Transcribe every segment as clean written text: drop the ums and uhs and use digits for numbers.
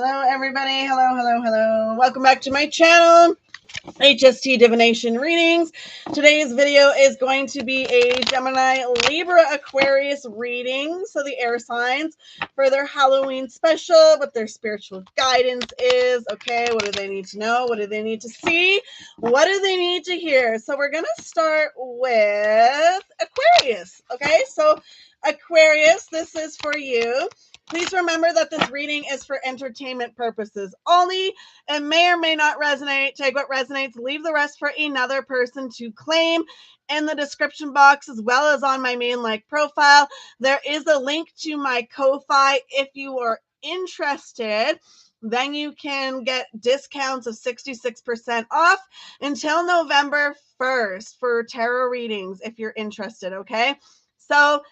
Hello, everybody. Hello. Welcome back to my channel, HST Divination Readings. Today's video is going to be a Gemini, Libra, Aquarius reading. So the air signs for their Halloween special, what their spiritual guidance is. Okay, what do they need to know? What do they need to see? What do they need to hear? So we're going to start with Aquarius. Okay, so Aquarius, this is for you. Please remember that this reading is for entertainment purposes only. It may or may not resonate. Take what resonates, leave the rest for another person to claim. In the description box, as well as on my main profile, there is a link to my Ko-Fi. If you are interested, then you can get discounts of 66% off until November 1st for tarot readings if you're interested, okay? So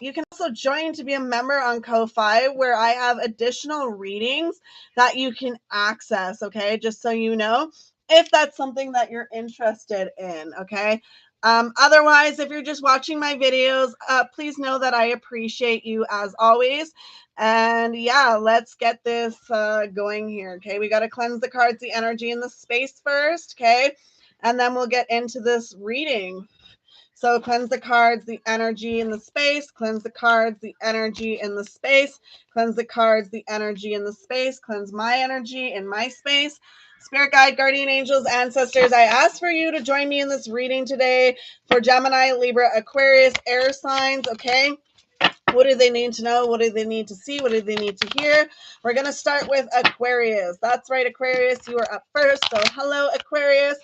you can also join to be a member on Ko-Fi, where I have additional readings that you can access, okay? Just so you know, if that's something that you're interested in, okay? Otherwise, if you're just watching my videos, please know that I appreciate you as always. And yeah, let's get this going here, okay? We got to cleanse the cards, the energy, and the space first, okay? And then we'll get into this reading. So cleanse the cards, the energy, and the space. Cleanse the cards, the energy, and the space. Cleanse the cards, the energy, and the space. Cleanse my energy and my space. Spirit guide, guardian angels, ancestors, I ask for you to join me in this reading today for Gemini, Libra, Aquarius, air signs, okay? What do they need to know? What do they need to see? What do they need to hear? We're going to start with Aquarius. That's right, Aquarius, you are up first. So hello, Aquarius.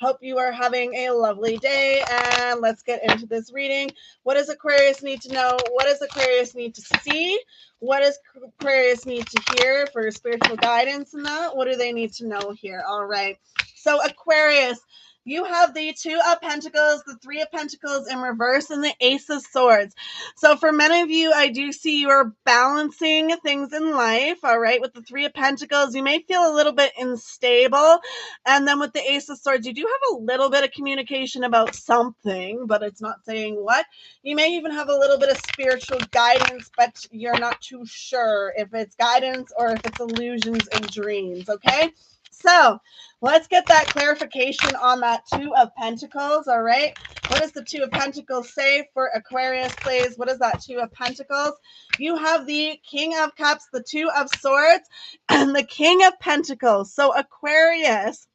Hope you are having a lovely day. And let's get into this reading. What does Aquarius need to know? What does Aquarius need to see? What does Aquarius need to hear for spiritual guidance and that? What do they need to know here? All right. So Aquarius, you have the Two of Pentacles, the Three of Pentacles in reverse, and the Ace of Swords. So for many of you, I do see you are balancing things in life, all right? With the Three of Pentacles, you may feel a little bit unstable. And then with the Ace of Swords, you do have a little bit of communication about something, but it's not saying what. You may even have a little bit of spiritual guidance, but you're not too sure if it's guidance or if it's illusions and dreams, okay? So let's get that clarification on that Two of Pentacles, all right? What does the Two of Pentacles say for Aquarius, please? What is that Two of Pentacles? You have the King of Cups, the Two of Swords, and the King of Pentacles. So Aquarius,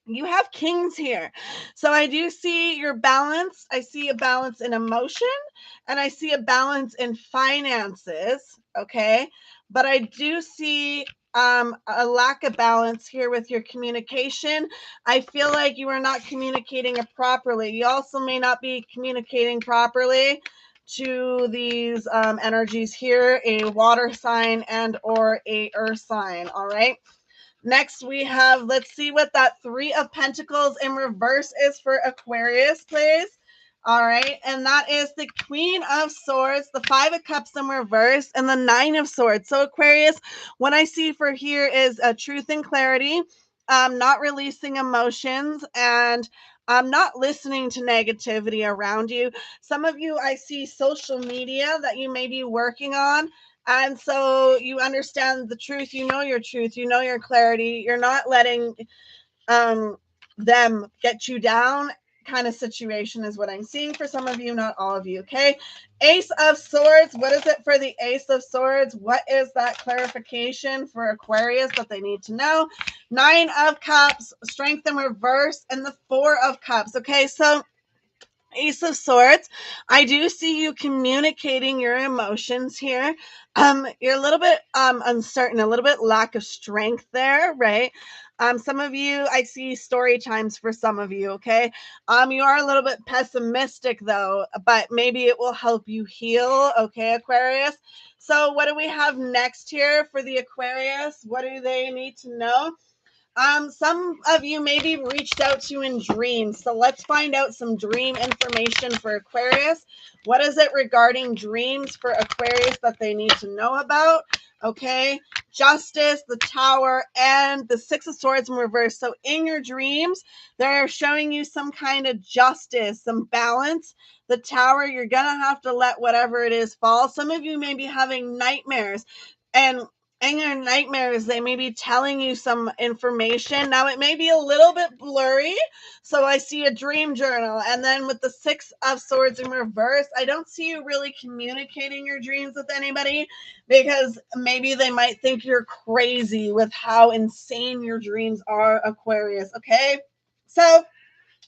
you have kings here. So I do see your balance. I see a balance in emotion, and I see a balance in finances, okay? But I do see a lack of balance here with your communication. I feel like you are not communicating it properly. You also may not be communicating properly to these energies here, a water sign and or a earth sign, all right? Next, we have, let's see what that Three of Pentacles in reverse is for Aquarius, please. All right, and that is the Queen of Swords, the Five of Cups in reverse, and the Nine of Swords. So Aquarius, what I see for here is truth and clarity, not releasing emotions, and not listening to negativity around you. Some of you, I see social media that you may be working on. And so you understand the truth, you know your clarity. You're not letting them get you down kind of situation is what I'm seeing for some of you, not all of you, okay? Ace of Swords, what is it for the Ace of Swords? What is that clarification for Aquarius that they need to know? Nine of Cups, Strength in reverse, and the Four of Cups, okay? So Ace of Swords, I do see you communicating your emotions here. You're a little bit uncertain, a little bit lack of strength there, right? Some of you, I see story times for some of you, okay? You are a little bit pessimistic though, but maybe it will help you heal, okay, Aquarius? So what do we have next here for the Aquarius? What do they need to know? Some of you maybe reached out to in dreams. So let's find out some dream information for Aquarius. What is it regarding dreams for Aquarius that they need to know about? Okay, Justice, the Tower, and the Six of Swords in reverse. So in your dreams, they're showing you some kind of justice, some balance. The Tower, you're going to have to let whatever it is fall. Some of you may be having nightmares. And In your nightmares, they may be telling you some information. Now, it may be a little bit blurry. So I see a dream journal. And then with the Six of Swords in reverse, I don't see you really communicating your dreams with anybody, because maybe they might think you're crazy with how insane your dreams are, Aquarius. Okay. So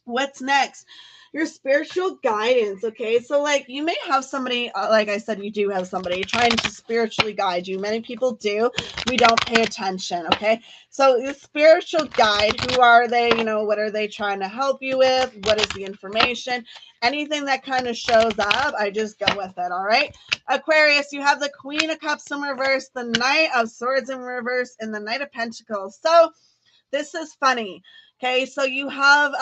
what's next? Your spiritual guidance. Okay, so like you may have somebody, like I said, you do have somebody trying to spiritually guide you. Many people do. We don't pay attention. Okay, so the spiritual guide, who are they? You know, what are they trying to help you with? What is the information? Anything that kind of shows up, I just go with it. All right, Aquarius, you have the Queen of Cups in reverse, the Knight of Swords in reverse, and the Knight of Pentacles. So this is funny. Okay, so you have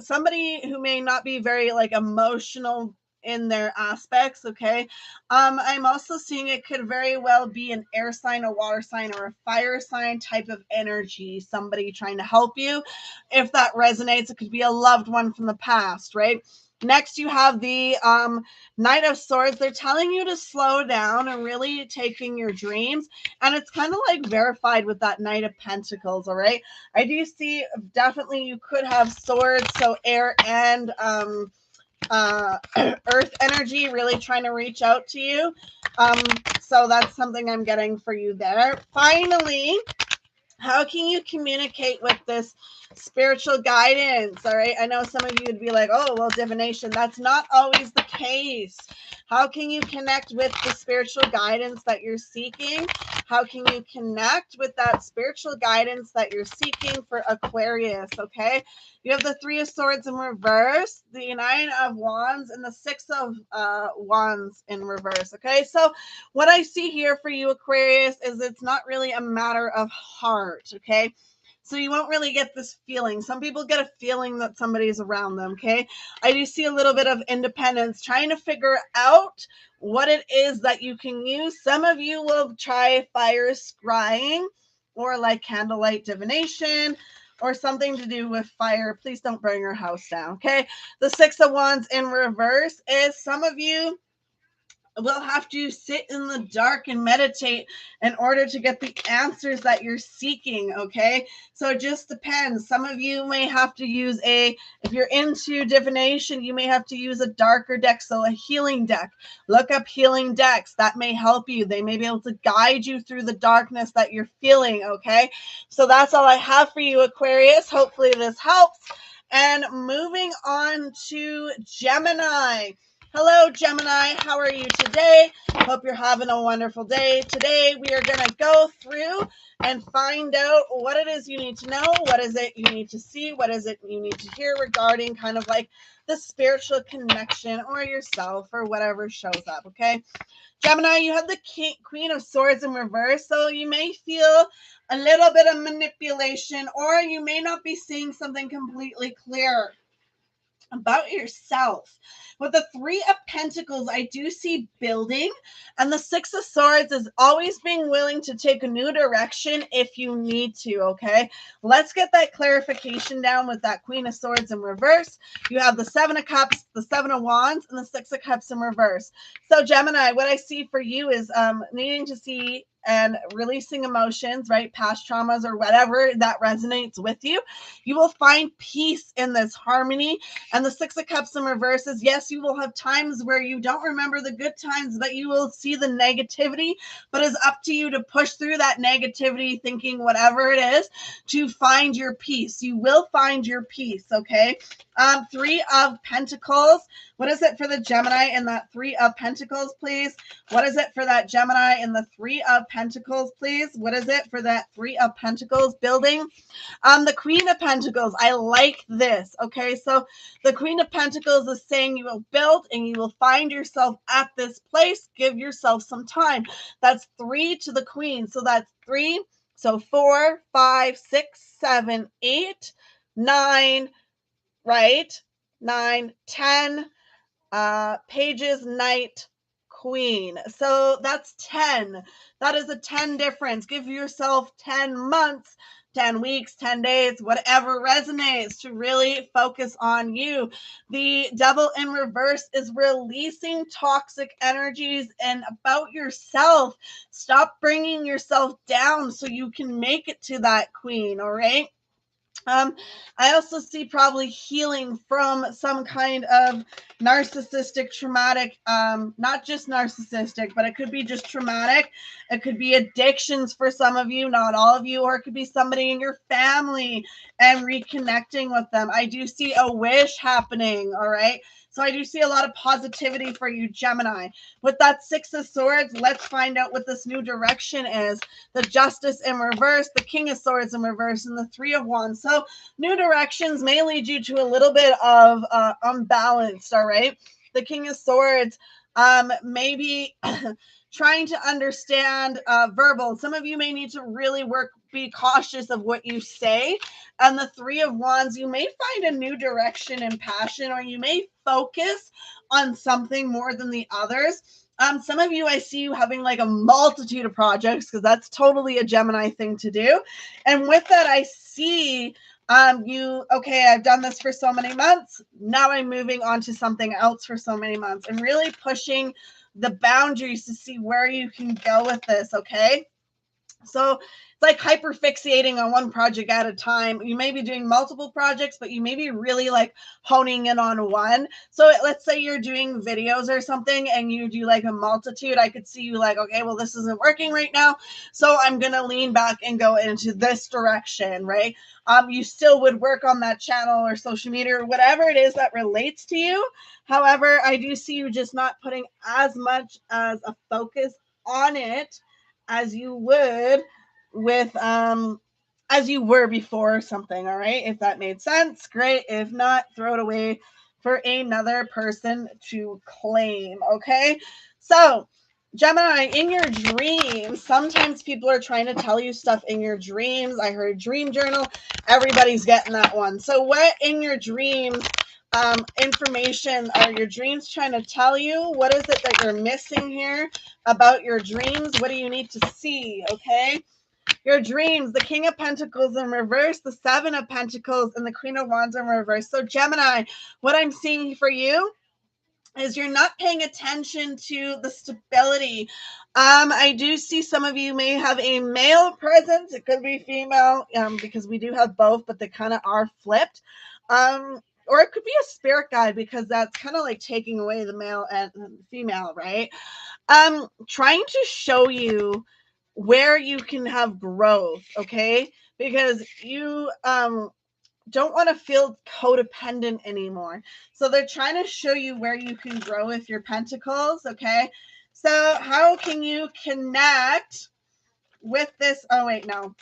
somebody who may not be very like emotional in their aspects. Okay, I'm also seeing it could very well be an air sign, a water sign, or a fire sign type of energy. Somebody trying to help you. If that resonates, it could be a loved one from the past, right? Next, you have the Knight of Swords. They're telling you to slow down and really taking your dreams. And it's kind of like verified with that Knight of Pentacles, all right? I do see definitely you could have swords, so air and earth energy really trying to reach out to you. So that's something I'm getting for you there. Finally, how can you communicate with this spiritual guidance? All right. I know some of you would be like, oh, well, divination. That's not always the case. How can you connect with the spiritual guidance that you're seeking? How can you connect with that spiritual guidance that you're seeking for Aquarius? Okay. You have the Three of Swords in reverse, the Nine of Wands, and the Six of Wands in reverse. Okay. So what I see here for you, Aquarius, is it's not really a matter of heart, okay? So you won't really get this feeling. Some people get a feeling that somebody's around them, okay? I do see a little bit of independence, trying to figure out what it is that you can use. Some of you will try fire scrying or like candlelight divination or something to do with fire. Please don't burn your house down, okay? The Six of Wands in reverse is some of you will have to sit in the dark and meditate in order to get the answers that you're seeking. Okay, so it just depends. Some of you may have to use if you're into divination, you may have to use a darker deck, so a healing deck. Look up healing decks, that may help you. They may be able to guide you through the darkness that you're feeling. Okay, so that's all I have for you, Aquarius. Hopefully this helps. And moving on to Gemini. Hello, Gemini. How are you today? Hope you're having a wonderful day. Today, we are going to go through and find out what it is you need to know. What is it you need to see? What is it you need to hear regarding kind of like the spiritual connection or yourself or whatever shows up, okay? Gemini, you have the Queen of Swords in reverse, so you may feel a little bit of manipulation, or you may not be seeing something completely clear about yourself. With the Three of Pentacles, I do see building, and the Six of Swords is always being willing to take a new direction if you need to, okay? Let's get that clarification down with that Queen of Swords in reverse. You have the Seven of Cups, the Seven of Wands, and the Six of Cups in reverse. So Gemini, what I see for you is needing to see and releasing emotions, right? Past traumas or whatever that resonates with you. You will find peace in this harmony. And the Six of Cups in reverse is, yes, you will have times where you don't remember the good times, but you will see the negativity, but it's up to you to push through that negativity, thinking whatever it is, to find your peace. You will find your peace, okay? Three of Pentacles. What is it for the Gemini in that Three of Pentacles, please? What is it for that Gemini in the Three of Pentacles, please? What is it for that Three of Pentacles building? The Queen of Pentacles. I like this. Okay, so the Queen of Pentacles is saying you will build and you will find yourself at this place. Give yourself some time. That's 3 to the Queen. So that's 3. So 4, 5, 6, 7, 8, 9, right? 9, 10. Pages, Knight, Queen. So that's 10. That is a 10 difference. Give yourself 10 months, 10 weeks, 10 days, whatever resonates to really focus on you. The Devil in reverse is releasing toxic energies and about yourself. Stop bringing yourself down so you can make it to that Queen, all right? I also see probably healing from some kind of narcissistic, traumatic, not just narcissistic, but it could be just traumatic. It could be addictions for some of you, not all of you, or it could be somebody in your family and reconnecting with them. I do see a wish happening, all right? So I do see a lot of positivity for you, Gemini. With that Six of Swords, let's find out what this new direction is. The Justice in reverse, the King of Swords in reverse, and the Three of Wands. So new directions may lead you to a little bit of unbalanced, all right? The King of Swords, maybe trying to understand verbal. Some of you may need to really be cautious of what you say. And the Three of Wands, you may find a new direction and passion, or you may focus on something more than the others. Some of you, I see you having like a multitude of projects, because that's totally a Gemini thing to do. And with that, I see okay, I've done this for so many months. Now I'm moving on to something else for so many months, and really pushing the boundaries to see where you can go with this, okay? So it's like hyper fixating on one project at a time. You may be doing multiple projects, but you may be really like honing in on one. So let's say you're doing videos or something and you do like a multitude. I could see you like, okay, well, this isn't working right now, so I'm going to lean back and go into this direction, right? You still would work on that channel or social media or whatever it is that relates to you. However, I do see you just not putting as much as a focus on it as you would with as you were before or something, all right? If that made sense, great. If not, throw it away for another person to claim, okay? So Gemini, in your dreams, sometimes people are trying to tell you stuff in your dreams. I heard dream journal. Everybody's getting that one. So what in your dreams information are your dreams trying to tell you? What is it that you're missing here about your dreams? What do you need to see? Okay, your dreams, the King of Pentacles in reverse, the Seven of Pentacles, and the Queen of Wands in reverse. So Gemini, what I'm seeing for you is you're not paying attention to the stability. I do see some of you may have a male presence. It could be female, because we do have both, but they kind of are flipped. Or it could be a spirit guide, because that's kind of like taking away the male and female, right? Trying to show you where you can have growth, okay? Because you don't want to feel codependent anymore. So they're trying to show you where you can grow with your pentacles, okay? So how can you connect with this? Oh, wait, no.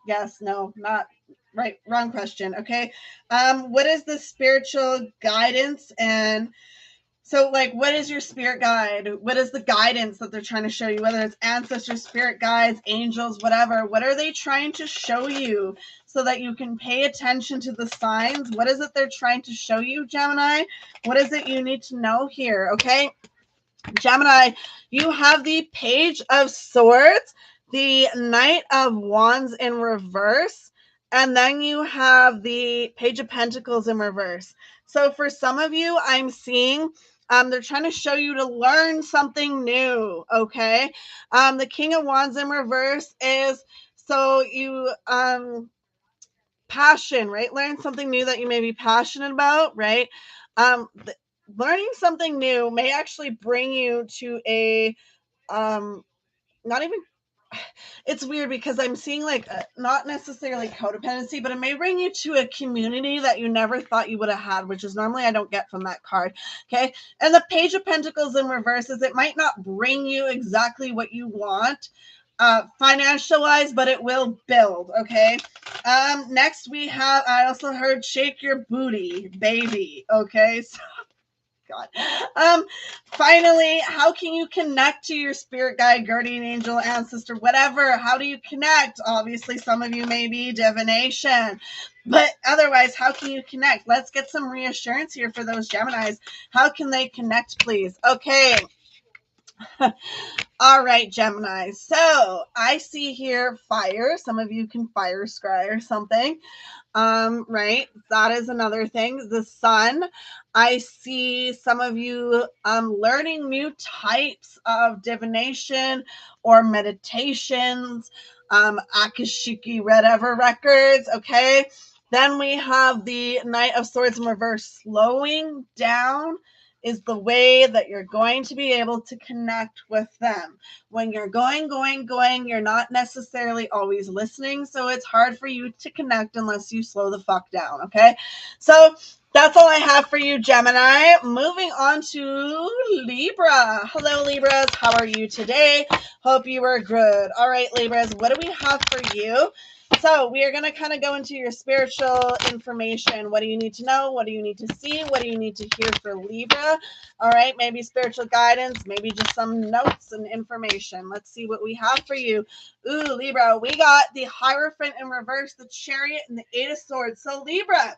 Yes, no, not right. Wrong question, okay? What is the spiritual guidance? And so, like, what is your spirit guide? What is the guidance that they're trying to show you? Whether it's ancestors, spirit guides, angels, whatever. What are they trying to show you so that you can pay attention to the signs? What is it they're trying to show you, Gemini? What is it you need to know here, okay? Gemini, you have the Page of Swords, the Knight of Wands in reverse, and then you have the Page of Pentacles in reverse. So for some of you, I'm seeing they're trying to show you to learn something new, okay? The King of Wands in reverse is, so you passion, right? Learn something new that you may be passionate about, right? Learning something new may actually bring you to a not even, it's weird because I'm seeing like not necessarily codependency, but it may bring you to a community that you never thought you would have had, which is normally I don't get from that card, okay? And the Page of Pentacles in reverse is it might not bring you exactly what you want financial wise, but it will build, okay? Next we have, I also heard shake your booty, baby, okay? So God. Finally, how can you connect to your spirit guide, guardian angel, ancestor, whatever? How do you connect? Obviously, some of you may be divination, but otherwise, how can you connect? Let's get some reassurance here for those Geminis. How can they connect, please? Okay. All right, Gemini. So I see here fire. Some of you can fire scry or something. Right. That is another thing. The sun. I see some of you learning new types of divination or meditations, Akashiki whatever records. Okay. Then we have the Knight of Swords in reverse. Slowing down is the way that you're going to be able to connect with them. When you're going, you're not necessarily always listening. So it's hard for you to connect unless you slow the fuck down. Okay. So that's all I have for you, Gemini. Moving on to Libra. Hello, Libras. How are you today? Hope you are good. All right, Libras, what do we have for you? So we are going to kind of go into your spiritual information. What do you need to know? What do you need to see? What do you need to hear for Libra? All right, maybe spiritual guidance, maybe just some notes and information. Let's see what we have for you. Ooh, Libra, we got the Hierophant in reverse, the Chariot, and the Eight of Swords. So Libra,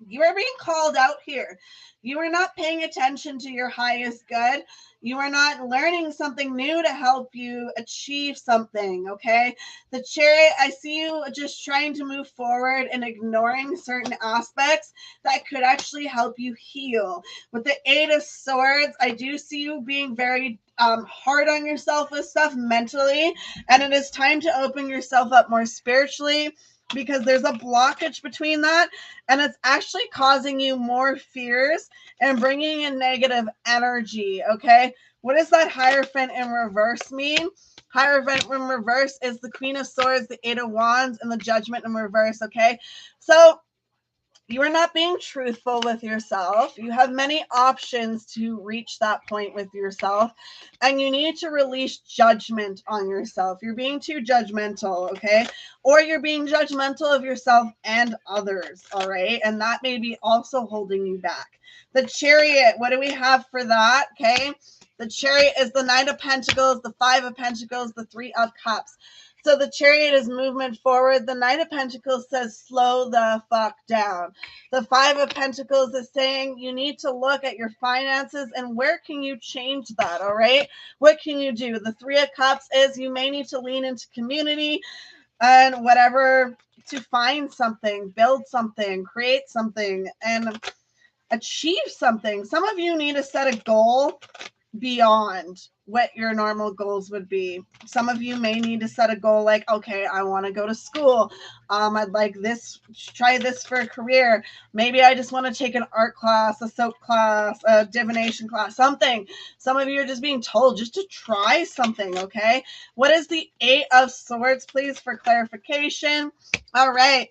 you are being called out here. You are not paying attention to your highest good. You are not learning something new to help you achieve something, okay? The Chariot, I see you just trying to move forward and ignoring certain aspects that could actually help you heal. With the Eight of Swords, I do see you being very hard on yourself with stuff mentally, and it is time to open yourself up more spiritually, because there's a blockage between that, and it's actually causing you more fears and bringing in negative energy, okay? What does that Hierophant in reverse mean? Hierophant in reverse is the Queen of Swords, the Eight of Wands, and the Judgment in reverse, okay? So you are not being truthful with yourself. You have many options to reach that point with yourself, and you need to release judgment on yourself. You're being too judgmental, okay? Or you're being judgmental of yourself and others, all right? And that may be also holding you back. The Chariot, what do we have for that, okay? The Chariot is the Knight of Pentacles, the Five of Pentacles, the Three of Cups. So the Chariot is movement forward. The Knight of Pentacles says slow the fuck down. The Five of Pentacles is saying you need to look at your finances and where can you change that, all right? What can you do? The Three of Cups is you may need to lean into community and whatever to find something, build something, create something, and achieve something. Some of you need to set a goal beyond what your normal goals would be. Some of you may need to set a goal like, okay, I want to go to school. I'd like this, try this for a career. Maybe I just want to take an art class, a soap class, a divination class, something. Some of you are just being told just to try something, okay? What is the Eight of Swords, please, for clarification? All right.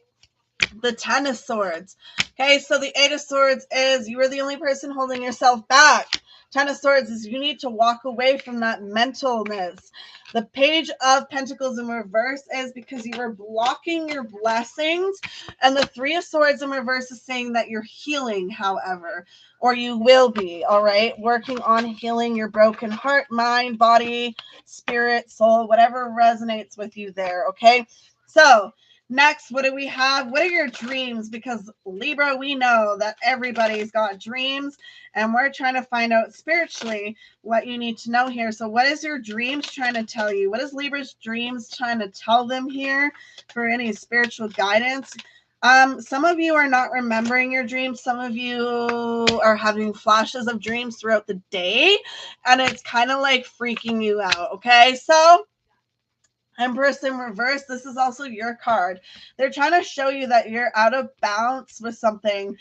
The Ten of Swords. Okay, so the Eight of Swords is you are the only person holding yourself back. Ten of Swords is you need to walk away from that mentalness. The Page of Pentacles in reverse is because you are blocking your blessings. And the Three of Swords in reverse is saying that you're healing, however, or you will be, all right? Working on healing your broken heart, mind, body, spirit, soul, whatever resonates with you there, okay? So next, what do we have? What are your dreams? Because Libra, we know that everybody's got dreams, and we're trying to find out spiritually what you need to know here. So what is your dreams trying to tell you? What is Libra's dreams trying to tell them here for any spiritual guidance? Some of you are not remembering your dreams. Some of you are having flashes of dreams throughout the day, and it's kind of like freaking you out, okay? So Empress in reverse, this is also your card. They're trying to show you that you're out of balance with something.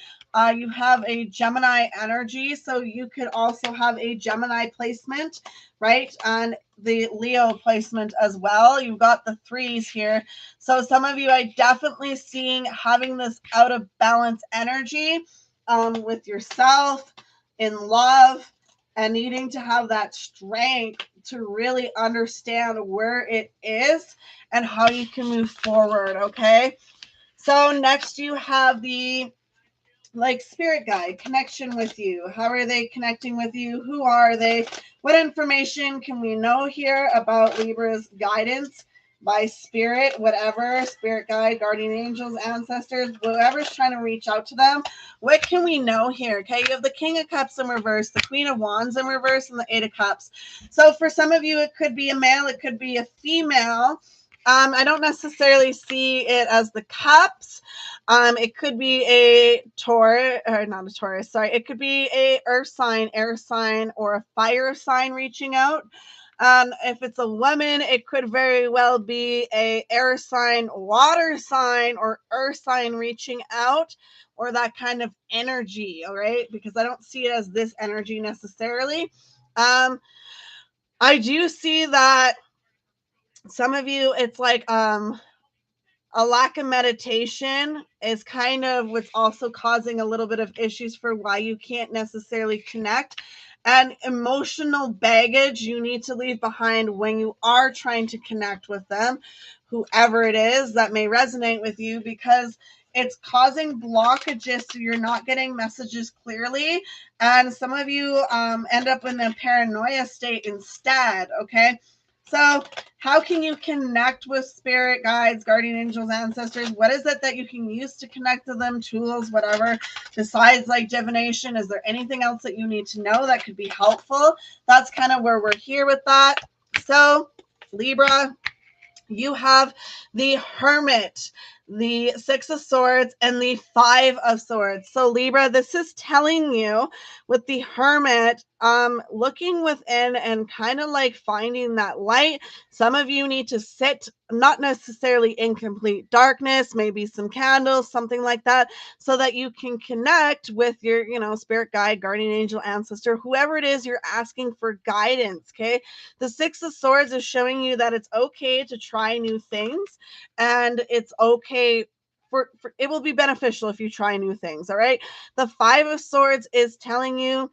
You have a Gemini energy, so you could also have a Gemini placement, right? And the Leo placement as well. You've got the threes here. So some of you, I definitely seeing having this out of balance energy with yourself, in love, and needing to have that strength to really understand where it is and how you can move forward, okay? So next you have the spirit guide connection with you. How are they connecting with you? Who are they? What information can we know here about Libra's guidance by spirit, whatever, spirit guide, guardian angels, ancestors, whoever's trying to reach out to them. What can we know here? Okay, you have the King of Cups in reverse, the Queen of Wands in reverse, and the Eight of Cups. So for some of you, it could be a male, it could be a female. I don't necessarily see it as the cups. It could be a Taurus, or not a Taurus, sorry. It could be a earth sign, air sign, or a fire sign reaching out. If it's a woman, it could very well be a air sign, water sign, or earth sign reaching out, or that kind of energy, all right? Because I don't see it as this energy necessarily. I do see that some of you, it's like a lack of meditation is kind of what's also causing a little bit of issues for why you can't necessarily connect. And emotional baggage you need to leave behind when you are trying to connect with them, whoever it is that may resonate with you, because it's causing blockages, so you're not getting messages clearly. And some of you end up in a paranoia state instead, okay? So how can you connect with spirit guides, guardian angels, ancestors? What is it that you can use to connect to them? Tools, whatever, besides like divination? Is there anything else that you need to know that could be helpful? That's kind of where we're here with that. So Libra, you have the Hermit, the Six of Swords, and the Five of Swords. So Libra, this is telling you with the Hermit, looking within and kind of like finding that light. Some of you need to sit, not necessarily in complete darkness, maybe some candles, something like that, so that you can connect with your, spirit guide, guardian angel, ancestor, whoever it is you're asking for guidance. Okay. The Six of Swords is showing you that it's okay to try new things, and it's okay for it will be beneficial if you try new things. All right. The Five of Swords is telling you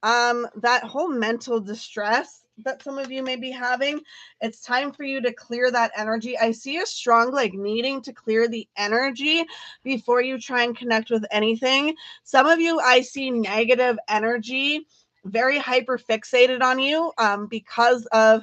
that whole mental distress that some of you may be having, it's time for you to clear that energy. I see a strong like needing to clear the energy before you try and connect with anything. Some of you, I see negative energy, very hyper fixated on you because of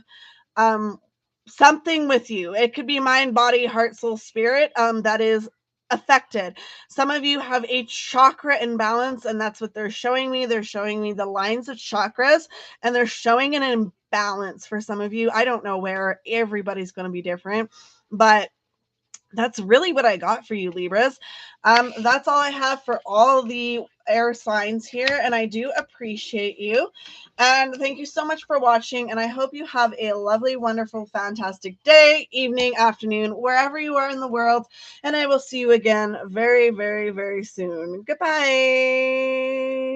something with you. It could be mind, body, heart, soul, spirit that is affected. Some of you have a chakra imbalance, and that's what they're showing me. They're showing me the lines of chakras, and they're showing an imbalance for some of you. I don't know where. Everybody's going to be different, but that's really what I got for you, Libras. That's all I have for all the air signs here, and I do appreciate you. And thank you so much for watching, and I hope you have a lovely, wonderful, fantastic day, evening, afternoon, wherever you are in the world, and I will see you again very, very, very soon. Goodbye.